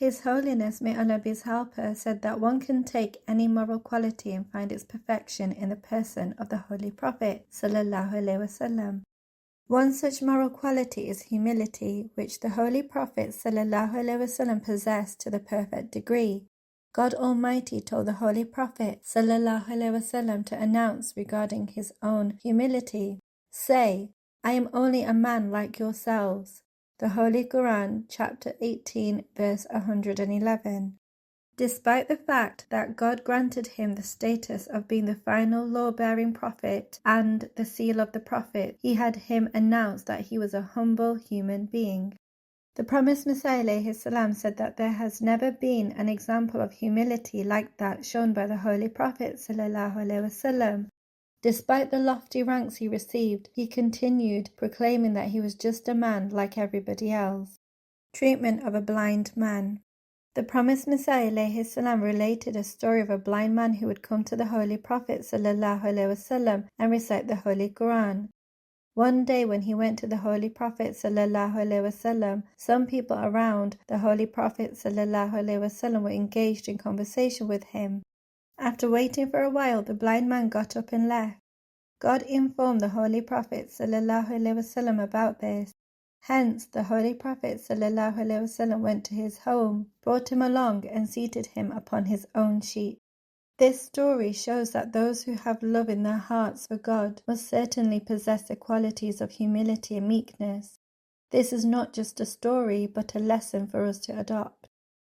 His Holiness, may Allah be his helper, said that one can take any moral quality and find its perfection in the person of the Holy Prophet sallallahu alaihi wasallam. One such moral quality is humility, which the Holy Prophet sallallahu alaihi wasallam possessed to the perfect degree. God Almighty told the Holy Prophet sallallahu alaihi wasallam to announce regarding his own humility, "Say, I am only a man like yourselves." The Holy Quran, chapter 18, verse 111. Despite the fact that God granted him the status of being the final law-bearing prophet and the seal of the prophet, he had him announce that he was a humble human being. The promised Messiah ﷺ said that there has never been an example of humility like that shown by the Holy Prophet ﷺ. Despite the lofty ranks he received, he continued proclaiming that he was just a man like everybody else. Treatment of a blind man. The promised Messiah ﷺ related a story of a blind man who would come to the Holy Prophet ﷺ and recite the Holy Quran. One day when he went to the Holy Prophet ﷺ, some people around the Holy Prophet ﷺ were engaged in conversation with him. After waiting for a while, the blind man got up and left. God informed the Holy Prophet ﷺ about this. Hence, the Holy Prophet ﷺ went to his home, brought him along and seated him upon his own sheep. This story shows that those who have love in their hearts for God must certainly possess the qualities of humility and meekness. This is not just a story, but a lesson for us to adopt.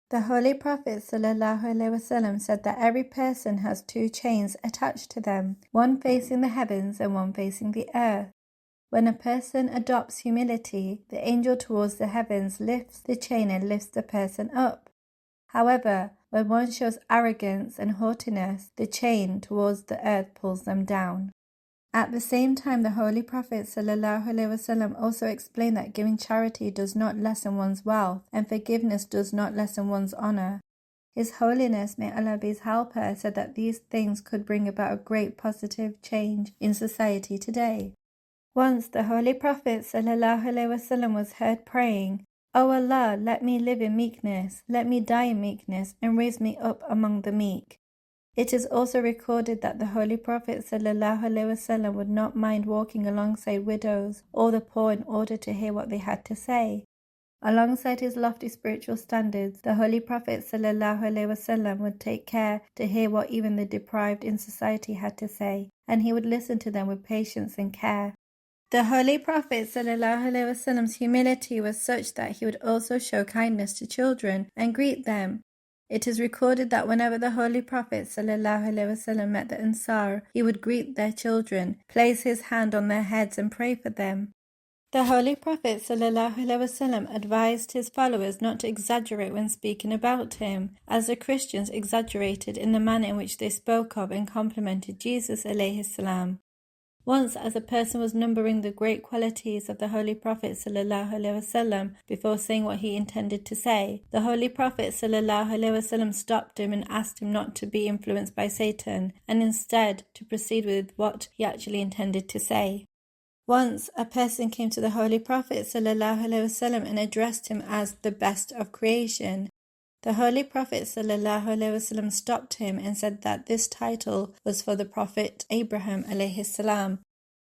The Holy Prophet ﷺ said that every person has two chains attached to them, one facing the heavens and one facing the earth. When a person adopts humility, the angel towards the heavens lifts the chain and lifts the person up. However, when one shows arrogance and haughtiness, the chain towards the earth pulls them down. At the same time, the Holy Prophet ﷺ also explained that giving charity does not lessen one's wealth, and forgiveness does not lessen one's honor. His Holiness, may Allah be his helper, said that these things could bring about a great positive change in society today. Once the Holy Prophet ﷺ was heard praying, "O Allah, let me live in meekness, let me die in meekness, and raise me up among the meek." It is also recorded that the Holy Prophet ﷺ would not mind walking alongside widows or the poor in order to hear what they had to say. Alongside his lofty spiritual standards, the Holy Prophet ﷺ would take care to hear what even the deprived in society had to say, and he would listen to them with patience and care. The Holy Prophet ﷺ's humility was such that he would also show kindness to children and greet them. It is recorded that whenever the Holy Prophet ﷺ met the Ansar, he would greet their children, place his hand on their heads and pray for them. The Holy Prophet ﷺ advised his followers not to exaggerate when speaking about him, as the Christians exaggerated in the manner in which they spoke of and complimented Jesus ﷺ. Once, as a person was numbering the great qualities of the Holy Prophet ﷺ before saying what he intended to say, the Holy Prophet ﷺ stopped him and asked him not to be influenced by Satan, and instead to proceed with what he actually intended to say. Once, a person came to the Holy Prophet ﷺ and addressed him as the best of creation. The Holy Prophet ﷺ stopped him and said that this title was for the Prophet Abraham ﷺ.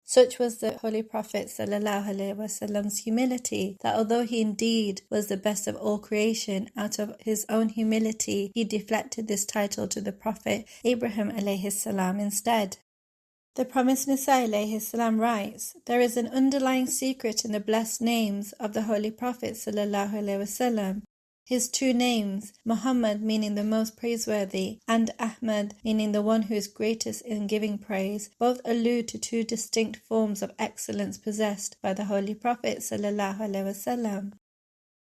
Such was the Holy Prophet ﷺ's humility, that although he indeed was the best of all creation, out of his own humility he deflected this title to the Prophet Abraham ﷺ instead. The promised Messiah ﷺ writes, "There is an underlying secret in the blessed names of the Holy Prophet ﷺ. His two names, Muhammad meaning the most praiseworthy, and Ahmad meaning the one who is greatest in giving praise, both allude to two distinct forms of excellence possessed by the Holy Prophet ﷺ.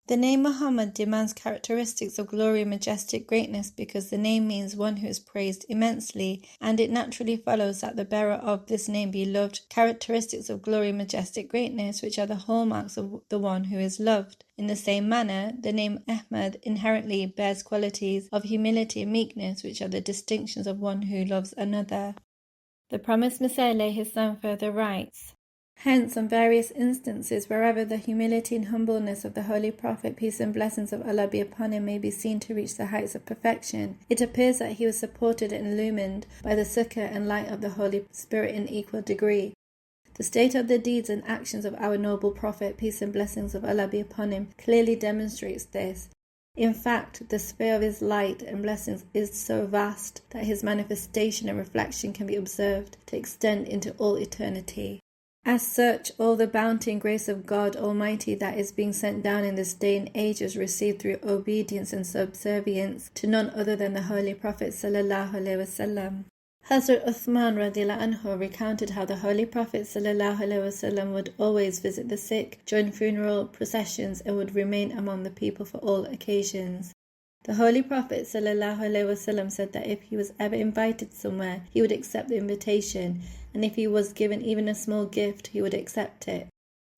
The name Muhammad demands characteristics of glory and majestic greatness because the name means one who is praised immensely, and it naturally follows that the bearer of this name be loved, characteristics of glory and majestic greatness, which are the hallmarks of the one who is loved. In the same manner, the name Ahmad inherently bears qualities of humility and meekness, which are the distinctions of one who loves another. The promised Messiah ﷺ further writes, Hence, on various instances, wherever the humility and humbleness of the Holy Prophet, peace and blessings of Allah be upon him, may be seen to reach the heights of perfection, it appears that he was supported and illumined by the succor and light of the Holy Spirit in equal degree. The state of the deeds and actions of our noble Prophet, peace and blessings of Allah be upon him, clearly demonstrates this. In fact, the sphere of his light and blessings is so vast that his manifestation and reflection can be observed to extend into all eternity. As such, all the bounty and grace of God Almighty that is being sent down in this day and age is received through obedience and subservience to none other than the Holy Prophet sallallahu alaihi wasallam. Hazrat Uthman radiallahu anhu recounted how the Holy Prophet sallallahu alaihi wasallam would always visit the sick, join funeral processions, and would remain among the people for all occasions. The Holy Prophet sallallahu alaihi wasallam said that if he was ever invited somewhere, he would accept the invitation, and if he was given even a small gift, he would accept it.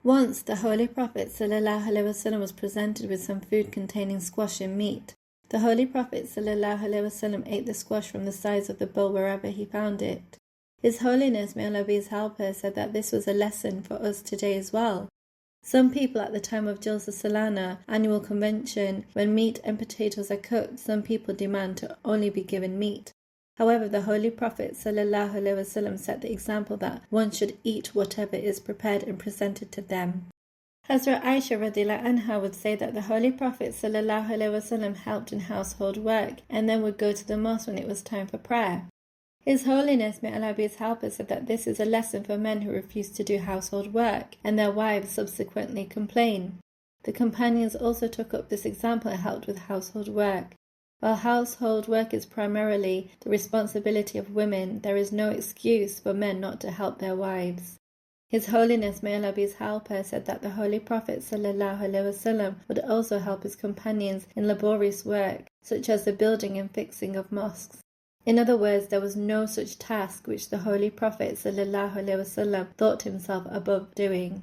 Once, the Holy Prophet sallallahu alaihi wasallam was presented with some food containing squash and meat. The Holy Prophet sallallahu alaihi wasallam ate the squash from the sides of the bowl wherever he found it. His Holiness, may Allah be his helper, said that this was a lesson for us today as well. Some people at the time of Jalsa Salana, annual convention, when meat and potatoes are cooked, some people demand to only be given meat. However, the Holy Prophet sallallahu alaihi wasallam set the example that one should eat whatever is prepared and presented to them. Hazrat Aisha radiallahu anha would say that the Holy Prophet sallallahu alaihi wasallam helped in household work and then would go to the mosque when it was time for prayer. His Holiness, may Allah be his helper, said that this is a lesson for men who refuse to do household work, and their wives subsequently complain. The companions also took up this example and helped with household work. While household work is primarily the responsibility of women, there is no excuse for men not to help their wives. His Holiness, may Allah be his helper, said that the Holy Prophet sallallahu alaihi wasallam would also help his companions in laborious work, such as the building and fixing of mosques. In other words, there was no such task which the Holy Prophet sallallahu alaihi wasallam thought himself above doing.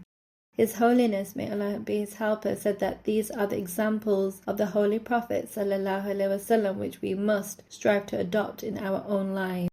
His Holiness, may Allah be his helper, said that these are the examples of the Holy Prophet sallallahu alaihi wasallam which we must strive to adopt in our own lives.